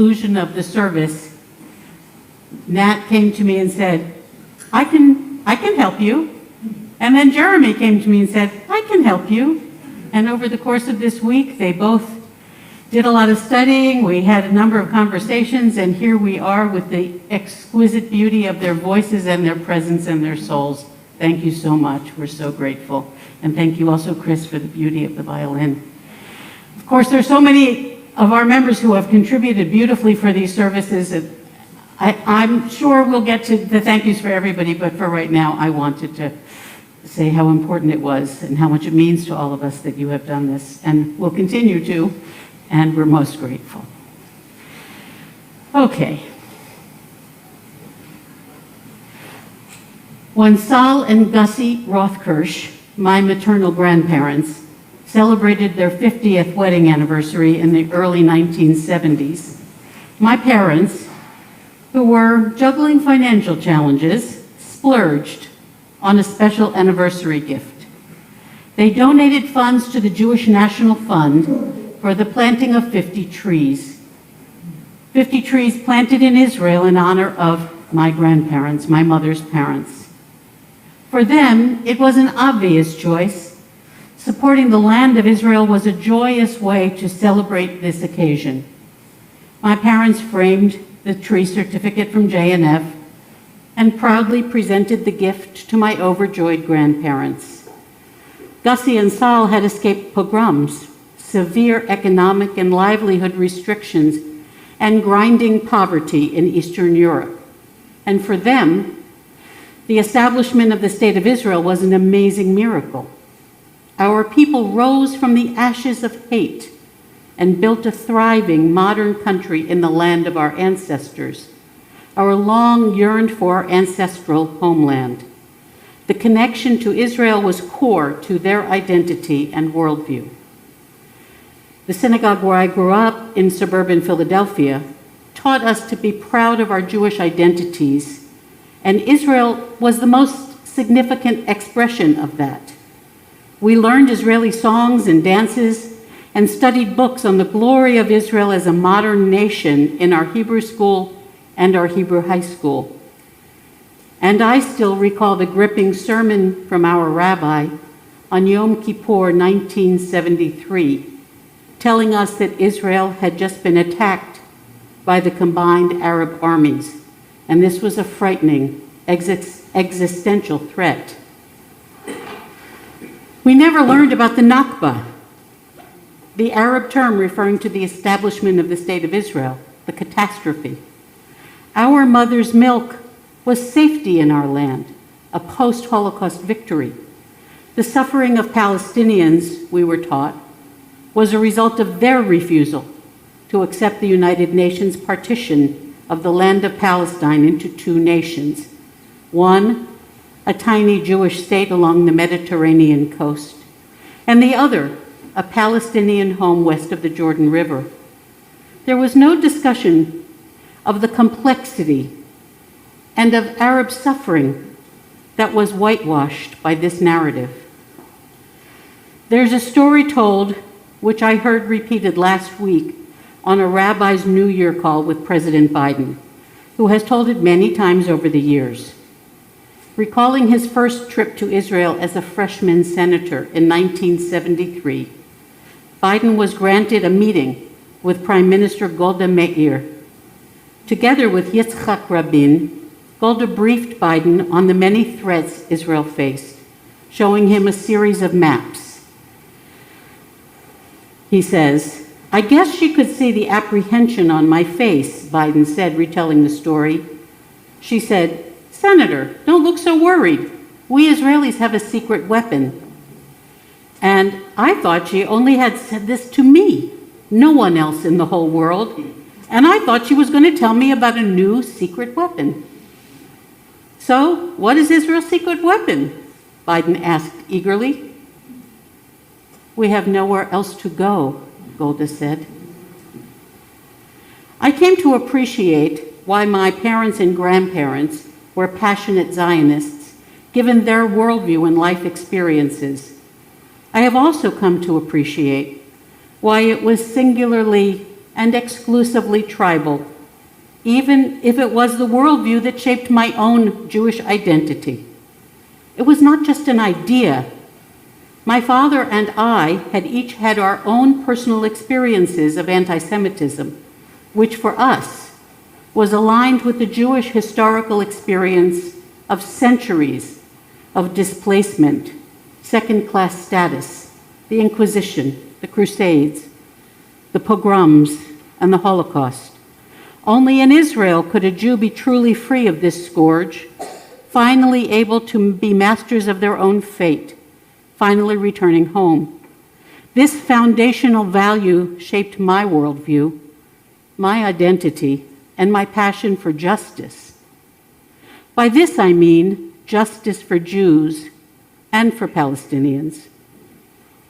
conclusion of the service, Nat came to me and said, I can help you. And then Jeremy came to me and said, I can help you. And over the course of this week, they both did a lot of studying. We had a number of conversations, and here we are with the exquisite beauty of their voices and their presence and their souls. Thank you so much. We're so grateful. And thank you also, Chris, for the beauty of the violin. Of course, there's so many of our members who have contributed beautifully for these services. I'm sure we'll get to the thank yous for everybody, but for right now, I wanted to say how important it was and how much it means to all of us that you have done this, and will continue to, and we're most grateful. Okay. When Sal and Gussie Rothkirsch, my maternal grandparents, celebrated their 50th wedding anniversary in the early 1970s, my parents, who were juggling financial challenges, splurged on a special anniversary gift. They donated funds to the Jewish National Fund for the planting of 50 trees. 50 trees planted in Israel in honor of my grandparents, my mother's parents. For them, it was an obvious choice. Supporting the land of Israel was a joyous way to celebrate this occasion. My parents framed the tree certificate from J&F and proudly presented the gift to my overjoyed grandparents. Gussie and Sal had escaped pogroms, severe economic and livelihood restrictions, and grinding poverty in Eastern Europe. And for them, the establishment of the State of Israel was an amazing miracle. Our people rose from the ashes of hate and built a thriving modern country in the land of our ancestors, our long yearned for ancestral homeland. The connection to Israel was core to their identity and worldview. The synagogue where I grew up in suburban Philadelphia taught us to be proud of our Jewish identities, and Israel was the most significant expression of that. We learned Israeli songs and dances and studied books on the glory of Israel as a modern nation in our Hebrew school and our Hebrew high school. And I still recall the gripping sermon from our rabbi on Yom Kippur 1973, telling us that Israel had just been attacked by the combined Arab armies, and this was a frightening existential threat. We never learned about the Nakba, the Arab term referring to the establishment of the State of Israel, the catastrophe. Our mother's milk was safety in our land, a post-Holocaust victory. The suffering of Palestinians, we were taught, was a result of their refusal to accept the United Nations partition of the land of Palestine into two nations. One, a tiny Jewish state along the Mediterranean coast, and the other, a Palestinian home west of the Jordan River. There was no discussion of the complexity and of Arab suffering that was whitewashed by this narrative. There's a story told, which I heard repeated last week on a rabbi's New Year call with President Biden, who has told it many times over the years. Recalling his first trip to Israel as a freshman senator in 1973, Biden was granted a meeting with Prime Minister Golda Meir. Together with Yitzhak Rabin, Golda briefed Biden on the many threats Israel faced, showing him a series of maps. He says, "I guess she could see the apprehension on my face," Biden said, retelling the story. She said, "Senator, don't look so worried. We Israelis have a secret weapon." And I thought she only had said this to me, no one else in the whole world. And I thought she was going to tell me about a new secret weapon. "So, what is Israel's secret weapon?" Biden asked eagerly. "We have nowhere else to go," Golda said. I came to appreciate why my parents and grandparents were passionate Zionists, given their worldview and life experiences. I have also come to appreciate why it was singularly and exclusively tribal, even if it was the worldview that shaped my own Jewish identity. It was not just an idea. My father and I had each had our own personal experiences of anti-Semitism, which for us was aligned with the Jewish historical experience of centuries of displacement, second-class status, the Inquisition, the Crusades, the pogroms, and the Holocaust. Only in Israel could a Jew be truly free of this scourge, finally able to be masters of their own fate, finally returning home. This foundational value shaped my worldview, my identity, and my passion for justice. By this I mean justice for Jews and for Palestinians,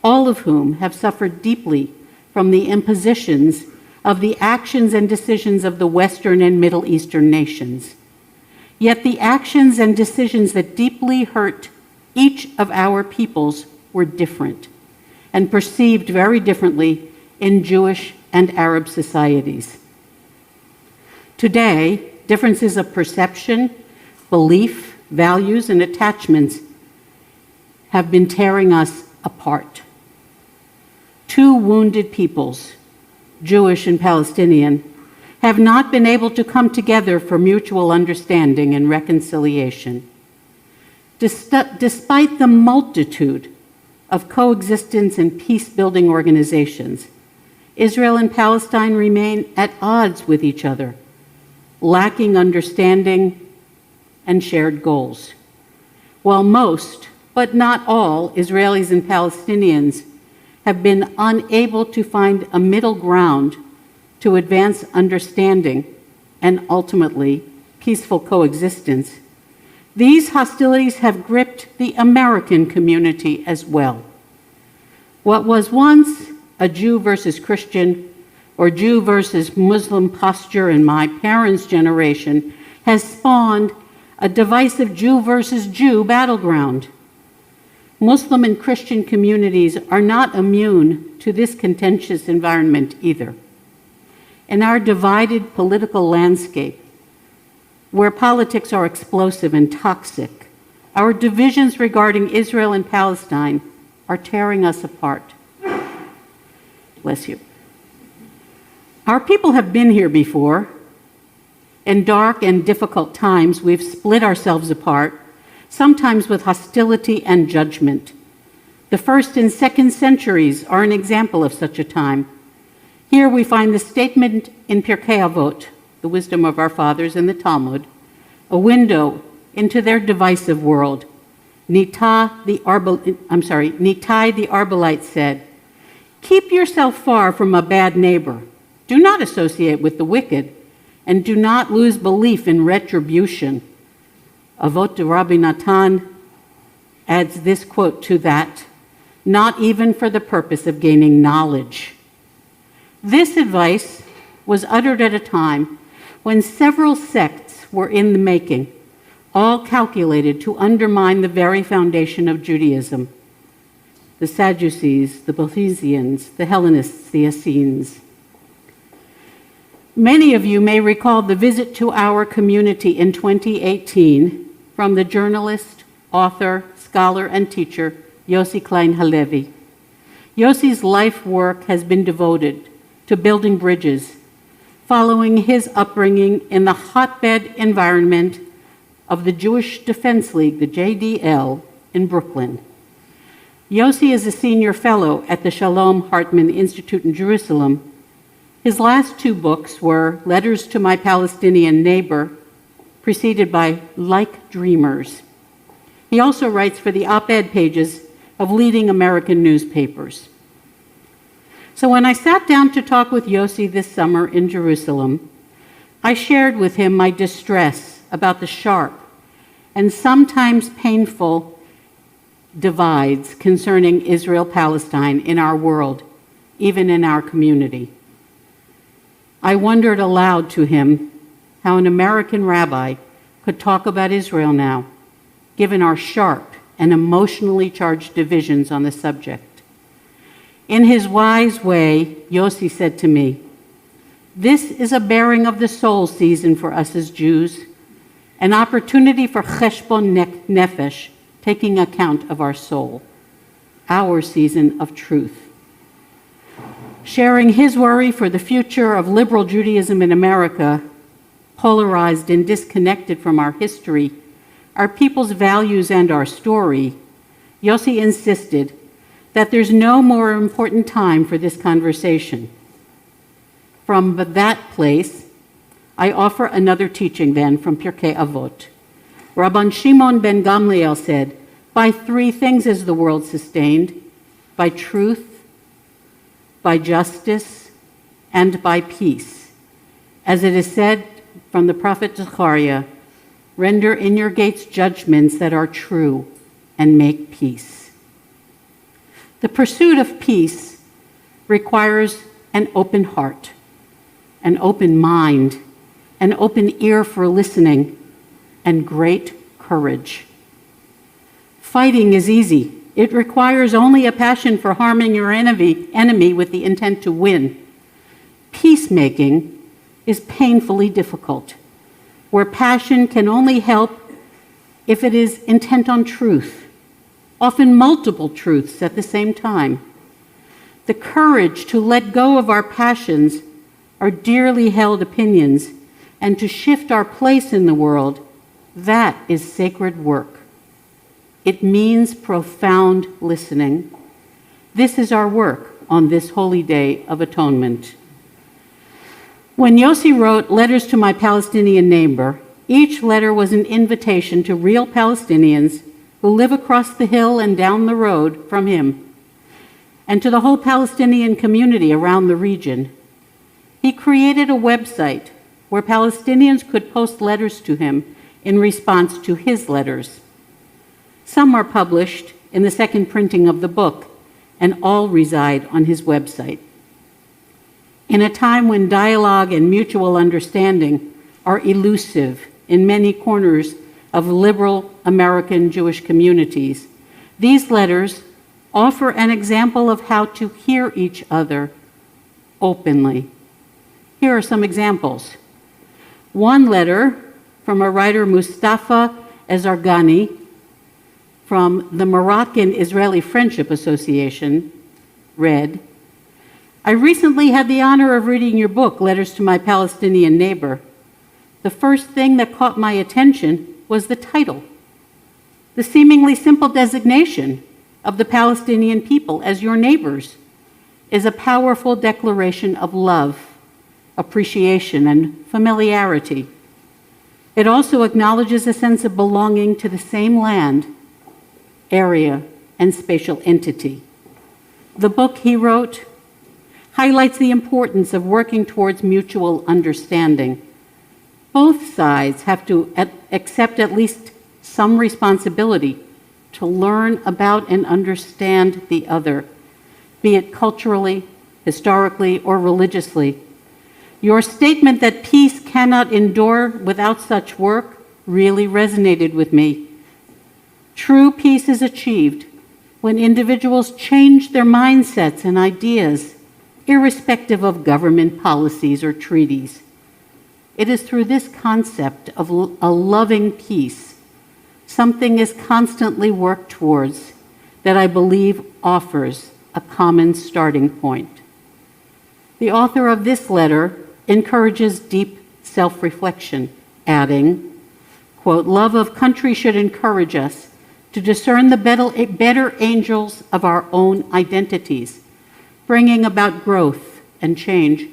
all of whom have suffered deeply from the impositions of the actions and decisions of the Western and Middle Eastern nations. Yet the actions and decisions that deeply hurt each of our peoples were different and perceived very differently in Jewish and Arab societies. Today, differences of perception, belief, values, and attachments have been tearing us apart. Two wounded peoples, Jewish and Palestinian, have not been able to come together for mutual understanding and reconciliation. Despite the multitude of coexistence and peace-building organizations, Israel and Palestine remain at odds with each other, lacking understanding and shared goals. While most, but not all, Israelis and Palestinians have been unable to find a middle ground to advance understanding and ultimately peaceful coexistence, these hostilities have gripped the American community as well. What was once a Jew versus Christian or Jew versus Muslim posture in my parents' generation has spawned a divisive Jew versus Jew battleground. Muslim and Christian communities are not immune to this contentious environment either. In our divided political landscape, where politics are explosive and toxic, our divisions regarding Israel and Palestine are tearing us apart. Bless you. Our people have been here before. In dark and difficult times, we've split ourselves apart, sometimes with hostility and judgment. The first and second centuries are an example of such a time. Here we find the statement in Pirkei Avot, the wisdom of our fathers in the Talmud, a window into their divisive world. Nitai the Arbelite said, "Keep yourself far from a bad neighbor. Do not associate with the wicked, and do not lose belief in retribution." Avot de Rabbi Natan adds this quote to that, "Not even for the purpose of gaining knowledge." This advice was uttered at a time when several sects were in the making, all calculated to undermine the very foundation of Judaism: the Sadducees, the Boethicians, the Hellenists, the Essenes. Many of you may recall the visit to our community in 2018 from the journalist, author, scholar, and teacher, Yossi Klein Halevi. Yossi's life work has been devoted to building bridges, following his upbringing in the hotbed environment of the Jewish Defense League, the JDL, in Brooklyn. Yossi is a senior fellow at the Shalom Hartman Institute in Jerusalem. His last two books were Letters to My Palestinian Neighbor, preceded by Like Dreamers. He also writes for the op-ed pages of leading American newspapers. So when I sat down to talk with Yossi this summer in Jerusalem, I shared with him my distress about the sharp and sometimes painful divides concerning Israel-Palestine in our world, even in our community. I wondered aloud to him how an American rabbi could talk about Israel now, given our sharp and emotionally charged divisions on the subject. In his wise way, Yossi said to me, This is a bearing of the soul season for us as Jews, an opportunity for cheshbon nefesh, taking account of our soul, our season of truth. Sharing his worry for the future of liberal Judaism in America, polarized and disconnected from our history, our people's values and our story, Yossi insisted that there's no more important time for this conversation. From that place, I offer another teaching then from Pirkei Avot. Rabban Shimon ben Gamliel said, by three things is the world sustained, by truth, by justice, and by peace. As it is said from the prophet Zechariah, render in your gates judgments that are true and make peace. The pursuit of peace requires an open heart, an open mind, an open ear for listening, and great courage. Fighting is easy. It requires only a passion for harming your enemy with the intent to win. Peacemaking is painfully difficult, where passion can only help if it is intent on truth, often multiple truths at the same time. The courage to let go of our passions, our dearly held opinions, and to shift our place in the world, that is sacred work. It means profound listening. This is our work on this holy day of atonement. When Yossi wrote letters to my Palestinian neighbor, each letter was an invitation to real Palestinians who live across the hill and down the road from him, and to the whole Palestinian community around the region. He created a website where Palestinians could post letters to him in response to his letters. Some are published in the second printing of the book, and all reside on his website. In a time when dialogue and mutual understanding are elusive in many corners of liberal American Jewish communities, these letters offer an example of how to hear each other openly. Here are some examples. One letter from a writer, Mustafa Ezargani, from the Moroccan-Israeli Friendship Association, read, I recently had the honor of reading your book, Letters to My Palestinian Neighbor. The first thing that caught my attention was the title, the seemingly simple designation of the Palestinian people as your neighbors is a powerful declaration of love, appreciation, and familiarity. It also acknowledges a sense of belonging to the same land, area, and spatial entity. The book he wrote highlights the importance of working towards mutual understanding. Both sides have to accept at least some responsibility to learn about and understand the other, be it culturally, historically, or religiously. Your statement that peace cannot endure without such work really resonated with me. True peace is achieved when individuals change their mindsets and ideas, irrespective of government policies or treaties. It is through this concept of a loving peace, something is constantly worked towards, that I believe offers a common starting point. The author of this letter encourages deep self-reflection, adding, quote, love of country should encourage us to discern the better angels of our own identities, bringing about growth and change.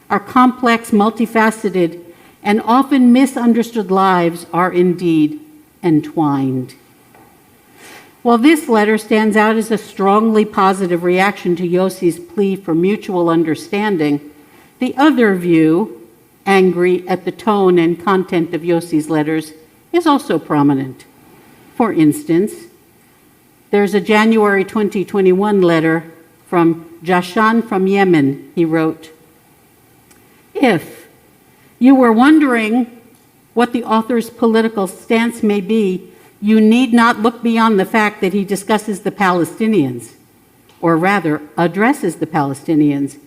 Our complex, multifaceted, and often misunderstood lives are indeed entwined. While this letter stands out as a strongly positive reaction to Yossi's plea for mutual understanding, the other view, angry at the tone and content of Yossi's letters, is also prominent. For instance, there's a January 2021 letter from Jashan from Yemen. He wrote, if you were wondering what the author's political stance may be, you need not look beyond the fact that he discusses the Palestinians, or rather addresses the Palestinians,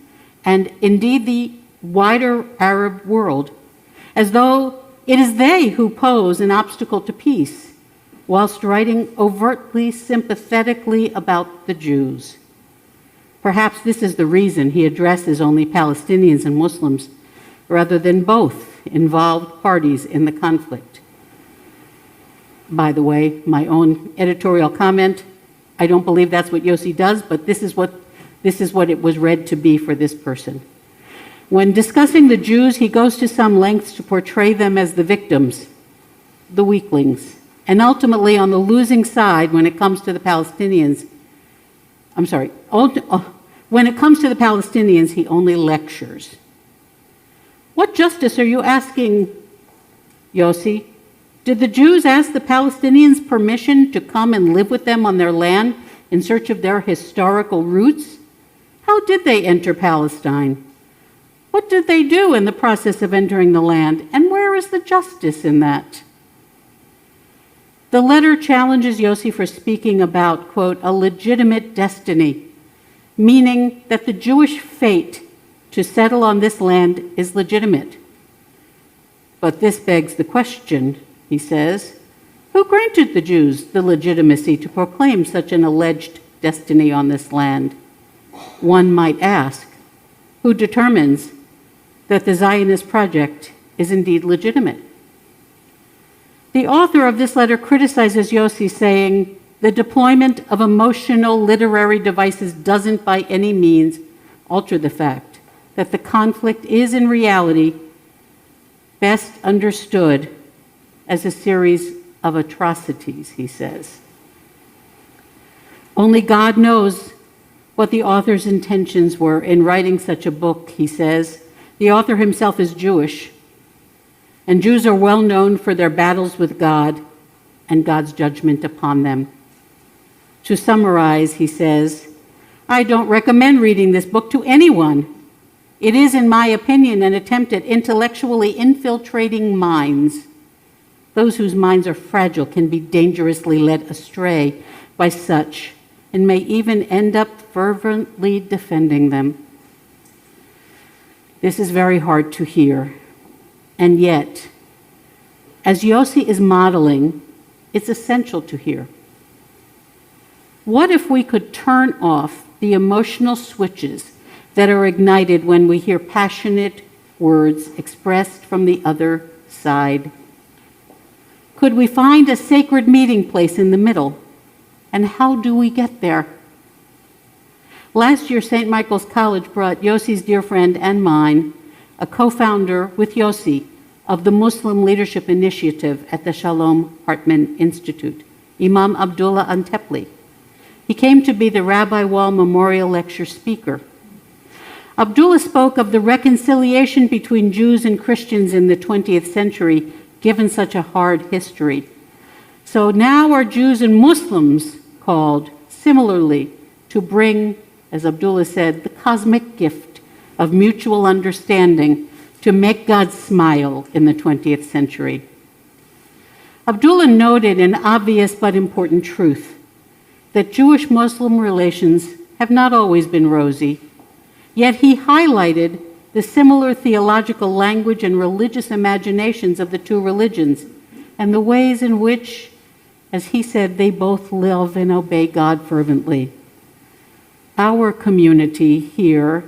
and indeed the wider Arab world, as though it is they who pose an obstacle to peace, whilst writing overtly sympathetically about the Jews. Perhaps this is the reason he addresses only Palestinians and Muslims, rather than both involved parties in the conflict. By the way, my own editorial comment, I don't believe that's what Yossi does, but this is what it was read to be for this person. When discussing the Jews, he goes to some lengths to portray them as the victims, the weaklings, and ultimately on the losing side when it comes to the Palestinians. When it comes to the Palestinians, he only lectures. What justice are you asking, Yossi? Did the Jews ask the Palestinians permission to come and live with them on their land in search of their historical roots? How did they enter Palestine? What did they do in the process of entering the land? And where is the justice in that? The letter challenges Yossi for speaking about, quote, a legitimate destiny, meaning that the Jewish fate to settle on this land is legitimate. But this begs the question, he says, who granted the Jews the legitimacy to proclaim such an alleged destiny on this land? One might ask, who determines that the Zionist project is indeed legitimate? The author of this letter criticizes Yossi, saying, the deployment of emotional literary devices doesn't by any means alter the fact that the conflict is in reality best understood as a series of atrocities, he says. Only God knows what the author's intentions were in writing such a book, he says. The author himself is Jewish, and Jews are well known for their battles with God and God's judgment upon them. To summarize, he says, I don't recommend reading this book to anyone. It is, in my opinion, an attempt at intellectually infiltrating minds. Those whose minds are fragile can be dangerously led astray by such and may even end up fervently defending them. This is very hard to hear. And yet, as Yossi is modeling, it's essential to hear. What if we could turn off the emotional switches that are ignited when we hear passionate words expressed from the other side? Could we find a sacred meeting place in the middle? And how do we get there? Last year, St. Michael's College brought Yossi's dear friend and mine, a co-founder with Yossi of the Muslim Leadership Initiative at the Shalom Hartman Institute, Imam Abdullah Antepli. He came to be the Rabbi Wall Memorial Lecture speaker. Abdullah spoke of the reconciliation between Jews and Christians in the 20th century, given such a hard history. So now are Jews and Muslims called similarly to bring, as Abdullah said, the cosmic gift of mutual understanding to make God smile in the 20th century. Abdullah noted an obvious but important truth, that Jewish-Muslim relations have not always been rosy, yet he highlighted the similar theological language and religious imaginations of the two religions and the ways in which, as he said, they both love and obey God fervently. Our community here,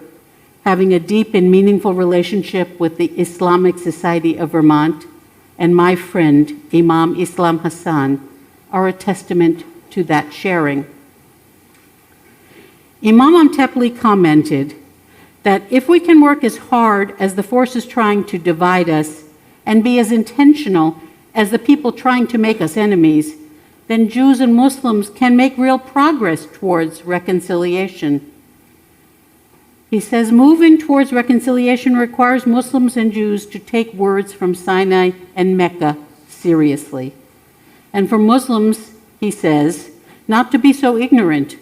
having a deep and meaningful relationship with the Islamic Society of Vermont, and my friend, Imam Islam Hassan, are a testament to that sharing. Imam Antepli commented that if we can work as hard as the forces trying to divide us and be as intentional as the people trying to make us enemies, then Jews and Muslims can make real progress towards reconciliation. He says, moving towards reconciliation requires Muslims and Jews to take words from Sinai and Mecca seriously. And for Muslims, he says, not to be so ignorant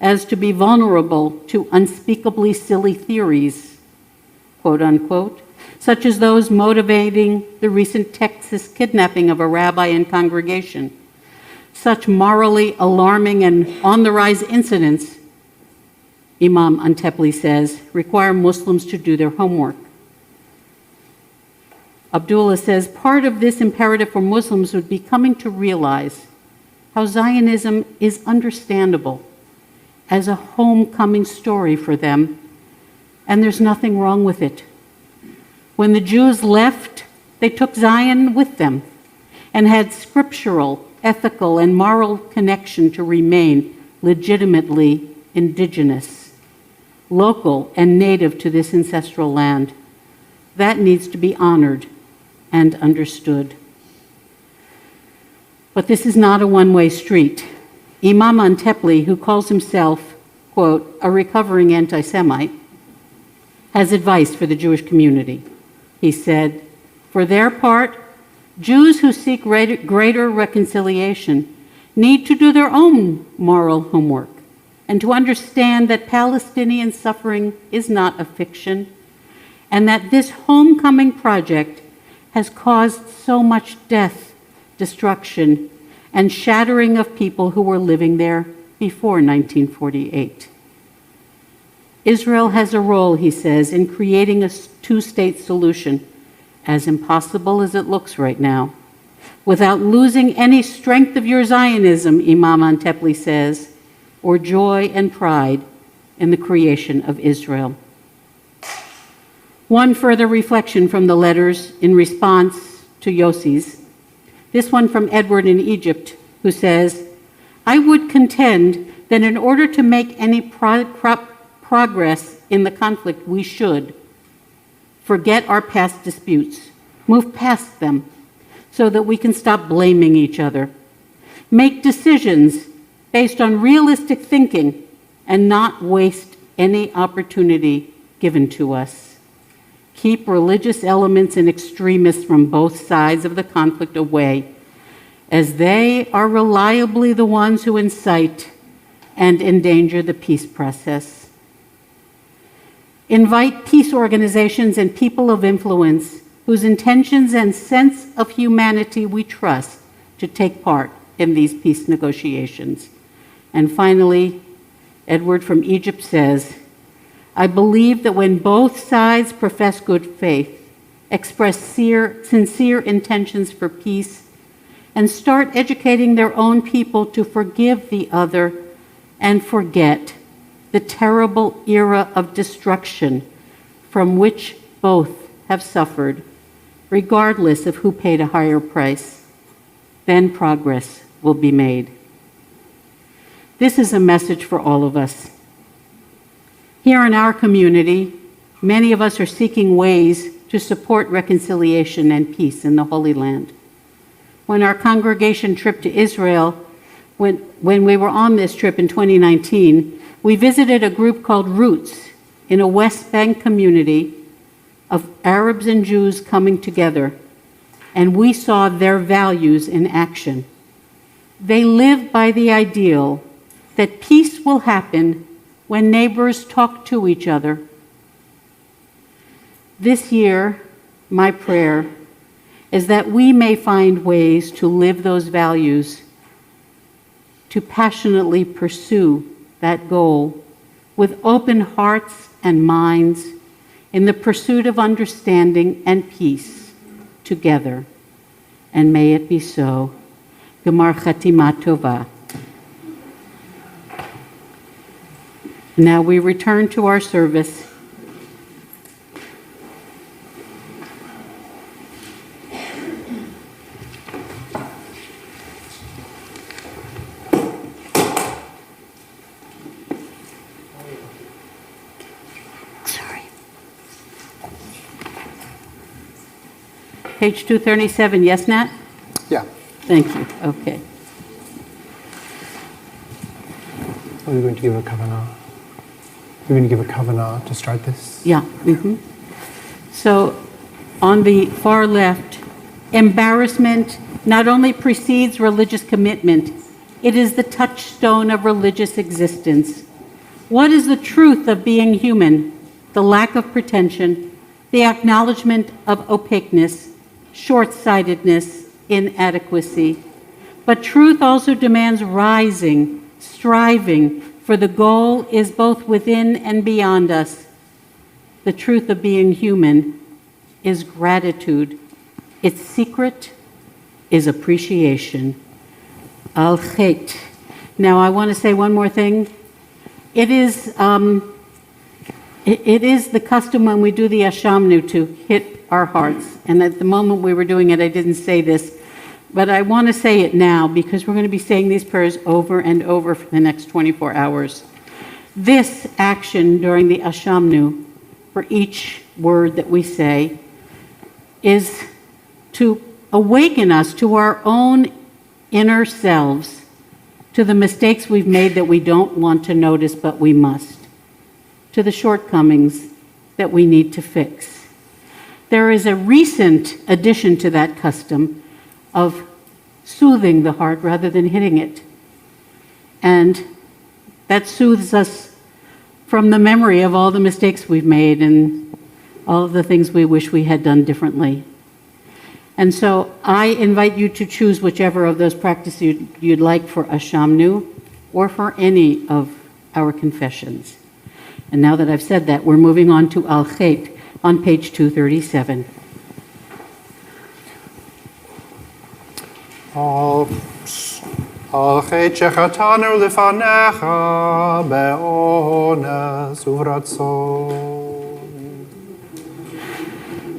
as to be vulnerable to unspeakably silly theories, quote unquote, such as those motivating the recent Texas kidnapping of a rabbi and congregation. Such morally alarming and on-the-rise incidents, Imam Antepli says, require Muslims to do their homework Abdullah says, part of this imperative for Muslims would be coming to realize how Zionism is understandable as a homecoming story for them, and there's nothing wrong with it. When the Jews left, they took Zion with them and had scriptural, ethical, and moral connection to remain legitimately indigenous, local, and native to this ancestral land. That needs to be honored and understood. But this is not a one-way street. Imam Antepli, who calls himself, quote, a recovering anti-Semite, has advice for the Jewish community. He said, for their part, Jews who seek greater reconciliation need to do their own moral homework and to understand that Palestinian suffering is not a fiction and that this homecoming project has caused so much death, destruction, and shattering of people who were living there before 1948. Israel has a role, he says, in creating a two-state solution, as impossible as it looks right now, without losing any strength of your Zionism, Imam Antepli says, or joy and pride in the creation of Israel. One further reflection from the letters in response to Yossi's, this one from Edward in Egypt, who says, I would contend that in order to make any progress in the conflict, we should forget our past disputes, move past them so that we can stop blaming each other, make decisions based on realistic thinking and not waste any opportunity given to us. Keep religious elements and extremists from both sides of the conflict away, as they are reliably the ones who incite and endanger the peace process. Invite peace organizations and people of influence whose intentions and sense of humanity we trust to take part in these peace negotiations. And finally, Edward from Egypt says, I believe that when both sides profess good faith, express sincere intentions for peace, and start educating their own people to forgive the other and forget the terrible era of destruction from which both have suffered, regardless of who paid a higher price, then progress will be made. This is a message for all of us. Here in our community, many of us are seeking ways to support reconciliation and peace in the Holy Land. When our congregation trip to Israel, when we were on this trip in 2019, we visited a group called Roots in a West Bank community of Arabs and Jews coming together, and we saw their values in action. They live by the ideal that peace will happen when neighbors talk to each other. This year, my prayer is that we may find ways to live those values, to passionately pursue that goal with open hearts and minds in the pursuit of understanding and peace together. And may it be so. Gemar Chatima Tova. Now we return to our service. Page 237, yes, Nat? Yeah. Thank you, okay. Are we going to give a kavanah? We're going to give a kavanah to start this? Yeah. Mm-hmm. So on the far left, embarrassment not only precedes religious commitment, it is the touchstone of religious existence. What is the truth of being human? The lack of pretension, the acknowledgement of opaqueness, short-sightedness, inadequacy. But truth also demands rising, striving, for the goal is both within and beyond us. The truth of being human is gratitude Its secret is appreciation. Al chet. Now I want to say one more thing. It is the custom when we do the Ashamnu to hit our hearts. And at the moment we were doing it, I didn't say this, but I want to say it now because we're going to be saying these prayers over and over for the next 24 hours. This action during the Ashamnu, for each word that we say, is to awaken us to our own inner selves, to the mistakes we've made that we don't want to notice but we must, to the shortcomings that we need to fix. There is a recent addition to that custom of soothing the heart rather than hitting it. And that soothes us from the memory of all the mistakes we've made and all of the things we wish we had done differently. And so I invite you to choose whichever of those practices you'd like for Ashamnu or for any of our confessions. And now that I've said that, we're moving on to Al Chet on page 237. Al chet shechatanu lefanecha be'ones uvratzon.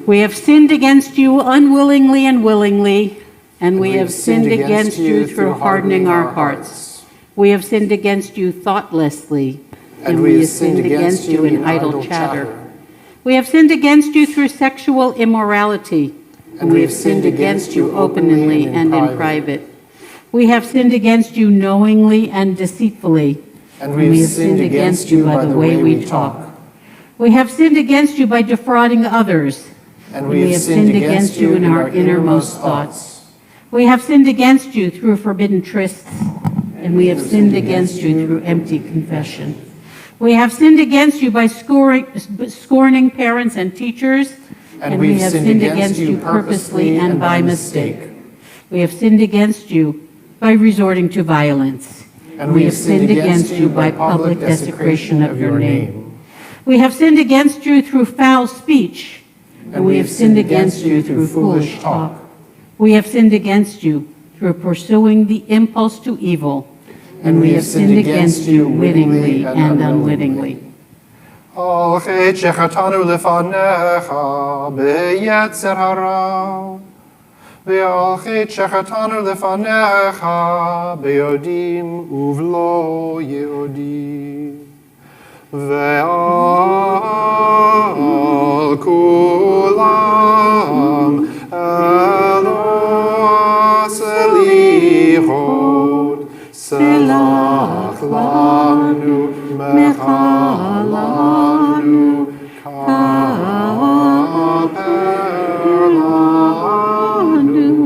We have sinned against you unwillingly and willingly, and we have sinned against you through hardening our hearts. We have sinned against you thoughtlessly, and we have sinned against you in idle chatter. We have sinned against you through sexual immorality, and we have sinned against you openly and in private. We have sinned against you knowingly and deceitfully, and we have sinned against you by the way we talk. We have sinned against you by defrauding others, and we have sinned against you in our innermost thoughts. We have sinned against you through forbidden trysts, and we have sinned against you through empty confession. We have sinned against you by scorning parents and teachers, and we have sinned against you purposely and by mistake. We have sinned against you by resorting to violence, and we have sinned against you by public desecration of your name. We have sinned against you through foul speech, and we have sinned against you through foolish talk. We have sinned against you through pursuing the impulse to evil, and we have sinned against you wittingly and unwittingly. Al chet shechatanu lefanecha beyetzer hara, ve'al chet shechatanu lefanecha beyodim uvlo yeodim. Ve'al kulam elos elichot selach lanu mechalanu kaper lanu.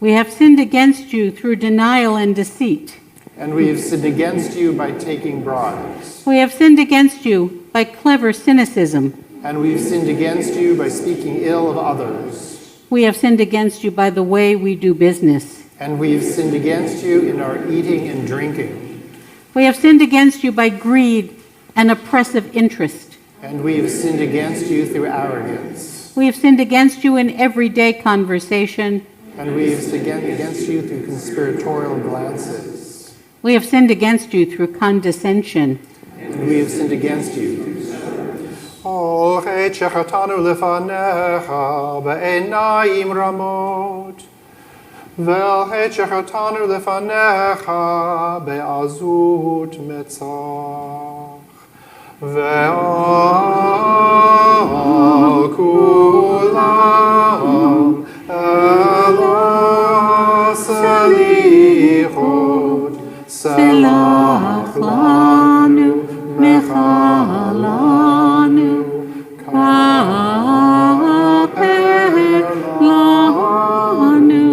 We have sinned against you through denial and deceit. And we have sinned against you by taking bribes. We have sinned against you by clever cynicism. And we have sinned against you by speaking ill of others. We have sinned against you by the way we do business. And we have sinned against you in our eating and drinking. We have sinned against you by greed and oppressive interest. And we have sinned against you through arrogance. We have sinned against you in everyday conversation. And we have sinned against you through conspiratorial glances. We have sinned against you through condescension. And we have sinned against you. Al chet shechatanu lefanecha be'enayim ramot, ve'al chet shechatanu lefanecha be'azut metzach, ve'al kulam elos elichot selach lanu mechalanu kaper lanu.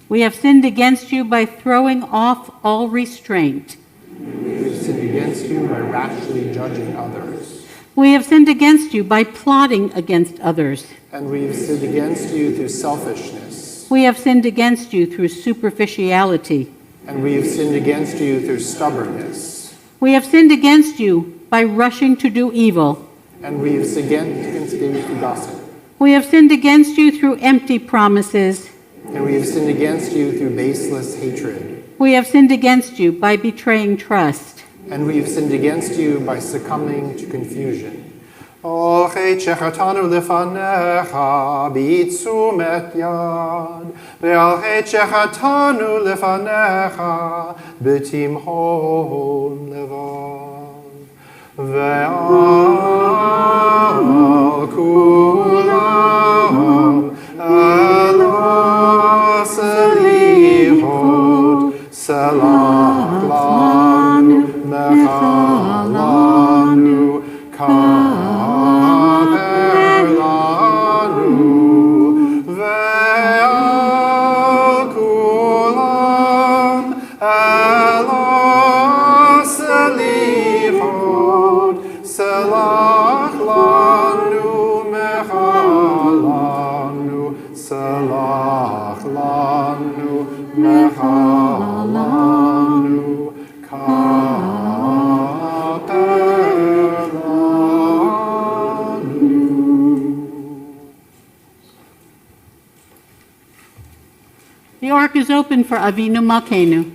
We have sinned against you by throwing off all restraint. We have sinned against you by rashly judging others. We have sinned against you by plotting against others. And we have sinned against you through selfishness. We have sinned against you through superficiality. And we have sinned against you through stubbornness. We have sinned against you by rushing to do evil. And we have sinned against you through gossip. We have sinned against you through empty promises. And we have sinned against you through baseless hatred. We have sinned against you by betraying trust. And we have sinned against you by succumbing to confusion. All chechatanu lefanecha bitzumet yad, ve'al chechatanu lefanecha b'timhon levav, ve'al kulam ela selihot selach lanu mechalanu The ark is open for Avinu Malkeinu.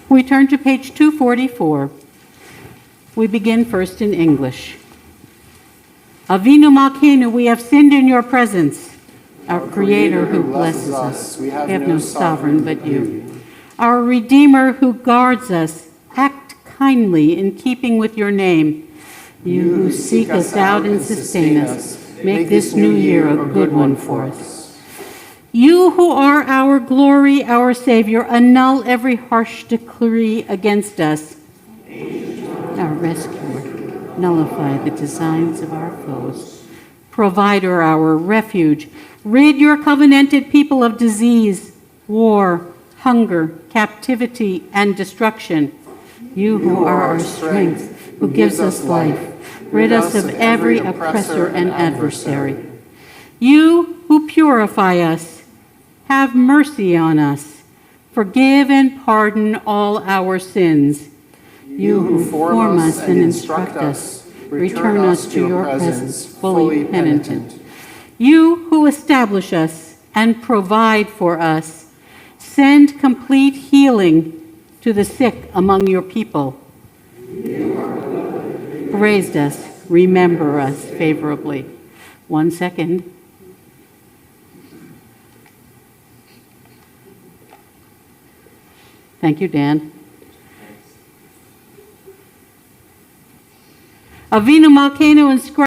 We turn to page 244. We begin first in English. Avinu Malkeinu, we have sinned in your presence. Our Creator who blesses us, we have no sovereign but you. Our Redeemer who guards us, act kindly in keeping with your name. You who seek us out and sustain us, make this new year a good one for us. You who are our glory, our Savior, annul every harsh decree against us. Our rescuer, nullify the designs of our foes. Provider, our refuge, rid your covenanted people of disease, war, hunger, captivity, and destruction. You who are our strength, who gives us life, rid us of every oppressor and adversary. You who purify us, have mercy on us. Forgive and pardon all our sins. You who form us and instruct us, return us to your presence fully penitent. You who establish us and provide for us, send complete healing to the sick among your people. Raised us, remember us favorably. 1 second. Thank you, Dan. Avinu Malkeinu inscribed